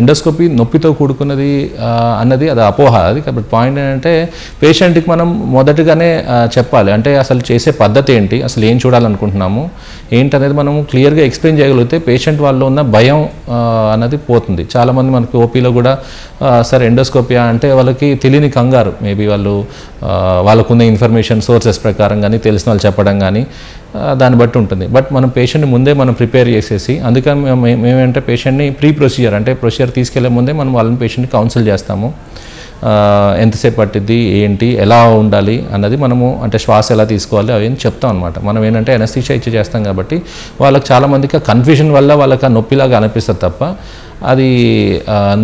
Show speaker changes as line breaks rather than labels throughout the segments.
Endoscopy నొప్పితో కూడుకున్నది అన్నది అది అపోహ. అది కాబట్టి పాయింట్ ఏంటంటే పేషెంట్కి మనం మొదటగానే చెప్పాలి. అంటే అసలు చేసే పద్ధతి ఏంటి, అసలు ఏం చూడాలనుకుంటున్నాము ఏంటనేది మనం క్లియర్గా ఎక్స్ప్లెయిన్ చేయగలిగితే పేషెంట్ వాళ్ళు ఉన్న భయం అన్నది పోతుంది. చాలామంది మనకి ఓపీలో కూడా సరే ఎండోస్కోపియా అంటే వాళ్ళకి తెలియని కంగారు, మేబీ వాళ్ళకున్న ఇన్ఫర్మేషన్ సోర్సెస్ ప్రకారం కానీ తెలిసిన వాళ్ళు చెప్పడం కానీ దాన్ని బట్టి ఉంటుంది. బట్ మనం పేషెంట్ని ముందే మనం ప్రిపేర్ చేసేసి, అందుకని మేమేంటే పేషెంట్ని ప్రీ ప్రొసీజర్ అంటే ప్రొసీజర్ తీసుకెళ్లే ముందే మనం వాళ్ళని పేషెంట్ని కౌన్సిల్ చేస్తాము. ఎంతసేపు పట్టిద్ది, ఏంటి, ఎలా ఉండాలి అన్నది మనము, అంటే శ్వాస ఎలా తీసుకోవాలి అవి చెప్తాం అనమాట. మనం ఏంటంటే ఎనస్థీషియా ఇచ్చి చేస్తాం కాబట్టి వాళ్ళకి చాలామందికి కన్ఫ్యూజన్ వల్ల వాళ్ళకి ఆ నొప్పిలాగా అనిపిస్తుంది తప్ప అది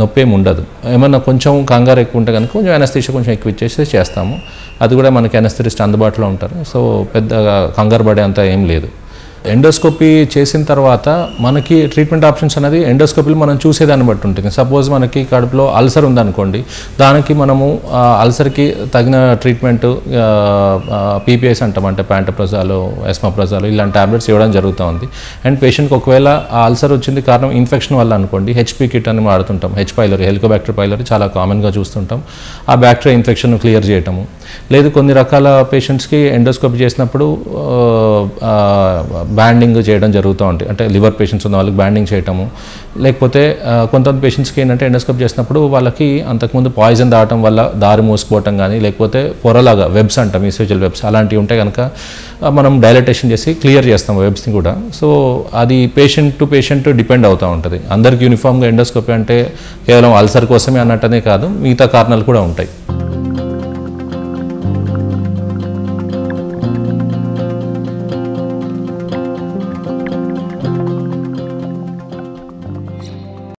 నొప్పి ఏమి ఉండదు. ఏమన్నా కొంచెం కంగారు ఎక్కువ ఉంటే కనుక కొంచెం ఎనస్థీషియా కొంచెం ఎక్కువ ఇచ్చేసి చేస్తాము. అది కూడా మనకి ఎనస్థెటిస్ట్ అందుబాటులో ఉంటారు. సో పెద్దగా కంగారు పడే అంత ఏం లేదు. ఎండోస్కోపీ చేసిన తర్వాత మనకి ట్రీట్మెంట్ ఆప్షన్స్ అనేది ఎండోస్కోపీలో మనం చూసేదాన్ని బట్టి ఉంటుంది. సపోజ్ మనకి కడుపులో అల్సర్ ఉందనుకోండి, దానికి మనము అల్సర్కి తగిన ట్రీట్మెంట్ పీపీఎస్ అంటాం, అంటే ప్యాంటోప్రజోల్, ఎస్మోప్రజోల్ ఇలాంటి టాబ్లెట్స్ ఇవ్వడం జరుగుతూ ఉంది. అండ్ పేషెంట్కి ఒకవేళ ఆ అల్సర్ వచ్చింది కారణం ఇన్ఫెక్షన్ వల్ల అనుకోండి, హెచ్పీ కిట్ అని వాడుతుంటాం. హెచ్ పైలరీ, హెలికోబాక్టర్ పైలరీ చాలా కామన్గా చూస్తుంటాం. ఆ బ్యాక్టీరియా ఇన్ఫెక్షన్ క్లియర్ చేయటము. లేదు కొన్ని రకాల పేషెంట్స్కి ఎండోస్కోపీ చేసినప్పుడు బ్యాండింగ్ చేయడం జరుగుతూ ఉంటుంది. అంటే లివర్ పేషెంట్స్ ఉన్న వాళ్ళకి బ్యాండింగ్ చేయటము, లేకపోతే కొంతమంది పేషెంట్స్కి ఏంటంటే ఎండోస్కోపీ చేసినప్పుడు వాళ్ళకి అంతకుముందు పాయిజన్ తాగటం వల్ల దారి మూసుకుపోవటం కానీ, లేకపోతే పొరలాగా వెబ్స్ అంటాం, ఈసోజియల్ వెబ్స్ అలాంటివి ఉంటే కనుక మనం డైలటేషన్ చేసి క్లియర్ చేస్తాం వెబ్స్ని కూడా. సో అది పేషెంట్ టు పేషెంట్ డిపెండ్ అవుతూ ఉంటుంది. అందరికి యూనిఫామ్గా ఎండోస్కోపీ అంటే కేవలం అల్సర్ కోసమే అన్నట్టనే కాదు, మిగతా కారణాలు కూడా ఉంటాయి.